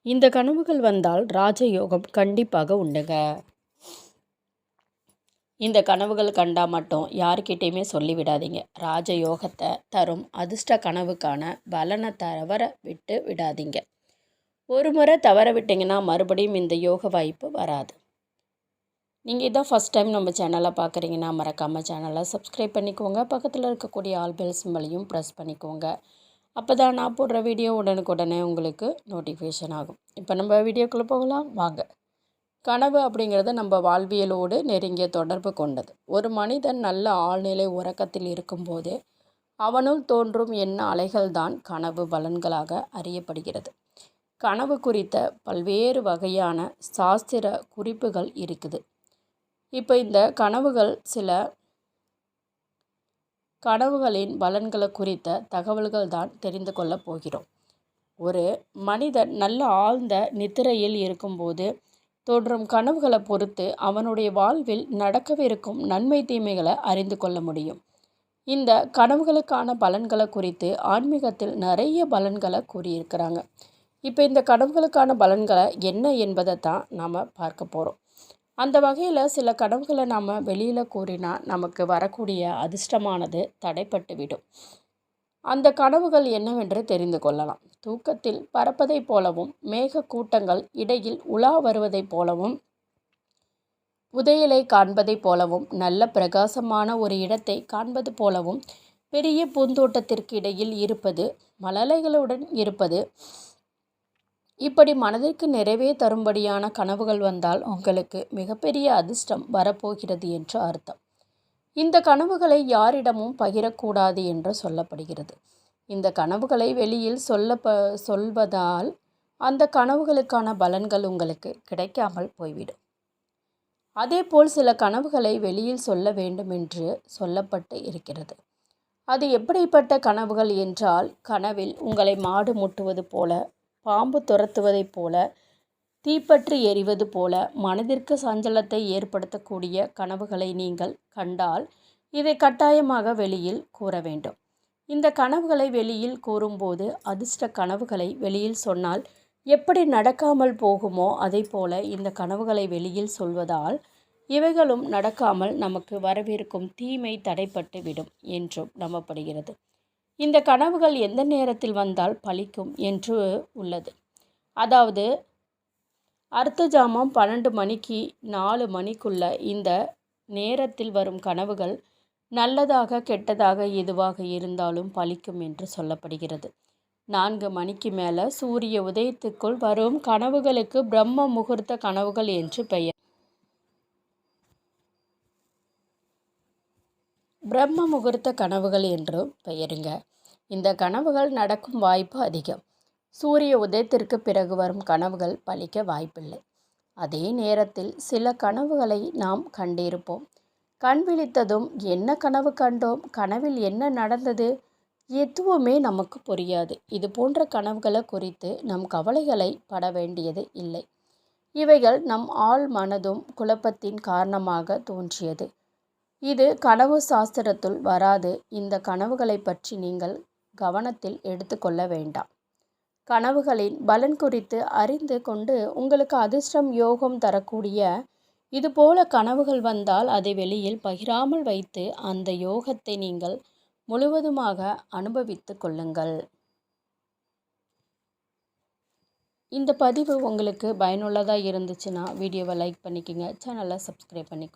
இந்த கனவுகள் வந்தால் ராஜயோகம் கண்டிப்பாக உண்டுங்க. இந்த கனவுகள் கண்டா மட்டும் யாருக்கிட்டேயுமே சொல்லிவிடாதீங்க. ராஜயோகத்தை தரும் அதிர்ஷ்ட கனவுக்கான பலனை தவற விட்டு விடாதீங்க. ஒரு முறை தவற விட்டிங்கன்னா மறுபடியும் இந்த யோக வாய்ப்பு வராது. நீங்கள் இதான் ஃபஸ்ட் டைம் நம்ம சேனலை பார்க்குறீங்கன்னா மறக்காமல் சேனலை சப்ஸ்கிரைப் பண்ணிக்கோங்க. பக்கத்தில் இருக்கக்கூடிய ஆல் பெல் சிம்பலையும் ப்ரெஸ் பண்ணிக்கோங்க. அப்போ தான் நான் போடுற வீடியோ உடனுக்குடனே உங்களுக்கு நோட்டிஃபிகேஷன் ஆகும். இப்போ நம்ம வீடியோக்குள்ளே போகலாம் வாங்க. கனவு அப்படிங்கிறது நம்ம வாழ்வியலோடு நெருங்கிய தொடர்பு கொண்டது. ஒரு மனிதன் நல்ல ஆழ்நிலை உறக்கத்தில் இருக்கும்போது அவனுள் தோன்றும் எண்ண அலைகள் தான் கனவு பலன்களாக அறியப்படுகிறது. கனவு குறித்த பல்வேறு வகையான சாஸ்திர குறிப்புகள் இருக்குது. இப்போ இந்த சில கனவுகளின் பலன்களை குறித்த தகவல்கள் தான் தெரிந்து கொள்ளப் போகிறோம். ஒரு மனிதன் நல்ல ஆழ்ந்த நித்திரையில் இருக்கும்போது தோன்றும் கனவுகளை பொறுத்து அவனுடைய வாழ்வில் நடக்கவிருக்கும் நன்மை தீமைகளை அறிந்து கொள்ள முடியும். இந்த கனவுகளுக்கான பலன்களை குறித்து ஆன்மீகத்தில் நிறைய பலன்களை கூறியிருக்கிறாங்க. இப்போ இந்த கனவுகளுக்கான பலன்களை என்ன என்பதை தான் நாம் பார்க்க போகிறோம். அந்த வகையில் சில கனவுகளை நாம் வெளியில் கூறினா நமக்கு வரக்கூடிய அதிர்ஷ்டமானது தடைப்பட்டு விடும். அந்த கனவுகள் என்னவென்று தெரிந்து கொள்ளலாம். தூக்கத்தில் பறப்பதைப் போலவும் மேக கூட்டங்கள் இடையில் உலா வருவதைப் போலவும் புதையலை காண்பதைப் போலவும் நல்ல பிரகாசமான ஒரு இடத்தை காண்பது போலவும் பெரிய பூந்தோட்டத்திற்கு இடையில் இருப்பது மழலைகளுடன் இருப்பது இப்படி மனதிற்கு நிறைவே தரும்படியான கனவுகள் வந்தால் உங்களுக்கு மிகப்பெரிய அதிர்ஷ்டம் வரப்போகிறது என்று அர்த்தம். இந்த கனவுகளை யாரிடமும் பகிரக்கூடாது என்று சொல்லப்படுகிறது. இந்த கனவுகளை வெளியில் சொல்வதால் அந்த கனவுகளுக்கான பலன்கள் உங்களுக்கு கிடைக்காமல் போய்விடும். அதேபோல் சில கனவுகளை வெளியில் சொல்ல வேண்டும் என்று சொல்லப்பட்டு இருக்கிறது. அது எப்படிப்பட்ட கனவுகள் என்றால், கனவில் உங்களை மாடு முட்டுவது போல, பாம்பு துரத்துவதைப் போல, தீப்பற்றி எறிவது போல மனதிற்கு சஞ்சலத்தை ஏற்படுத்தக்கூடிய கனவுகளை நீங்கள் கண்டால் இதை கட்டாயமாக வெளியில் கூற வேண்டும். இந்த கனவுகளை வெளியில் கூறும்போது அதிர்ஷ்ட கனவுகளை வெளியில் சொன்னால் எப்படி நடக்காமல் போகுமோ அதை போல இந்த கனவுகளை வெளியில் சொல்வதால் இவைகளும் நடக்காமல் நமக்கு வரவிருக்கும் தீமை தடைப்பட்டு விடும் என்றும் நம்பப்படுகிறது. இந்த கனவுகள் எந்த நேரத்தில் வந்தால் பலிக்கும் என்று உள்ளது. அதாவது அர்த்தஜாமம் 12 மணிக்கு 4 மணிக்குள்ள இந்த நேரத்தில் வரும் கனவுகள் நல்லதாக கெட்டதாக எதுவாக இருந்தாலும் பலிக்கும் என்று சொல்லப்படுகிறது. 4 மணிக்கு மேலே சூரிய உதயத்துக்குள் வரும் கனவுகளுக்கு பிரம்ம முகூர்த்த கனவுகள் என்று பெயர். பிரம்ம முகூர்த்த கனவுகள் என்றும் பெயருங்க. இந்த கனவுகள் நடக்கும் வாய்ப்பு அதிகம். சூரிய உதயத்திற்கு பிறகு வரும் கனவுகள் பலிக்க வாய்ப்பில்லை. அதே நேரத்தில் சில கனவுகளை நாம் கண்டிருப்போம். கண் விழித்ததும் என்ன கனவு கண்டோம், கனவில் என்ன நடந்தது, எதுவுமே நமக்கு புரியாது. இது போன்ற கனவுகளை குறித்து நம் கவலைகளை பட வேண்டியது இல்லை. இவைகள் நம் ஆழ் மனதும் குழப்பத்தின் காரணமாக தோன்றியது. இது கனவு சாஸ்திரத்துள் வராது. இந்த கனவுகளை பற்றி நீங்கள் கவனத்தில் எடுத்துக்கொள்ள வேண்டாம். கனவுகளின் பலன் குறித்து அறிந்து கொண்டு உங்களுக்கு அதிர்ஷ்டம் யோகம் தரக்கூடிய இதுபோல கனவுகள் வந்தால் அதை வெளியில் பகிராமல் வைத்து அந்த யோகத்தை நீங்கள் முழுவதுமாக அனுபவித்து கொள்ளுங்கள். இந்த பதிவு உங்களுக்கு பயனுள்ளதாக இருந்துச்சுன்னா வீடியோவை லைக் பண்ணிக்கோங்க, சேனலை சப்ஸ்கிரைப் பண்ணிக்கோங்க.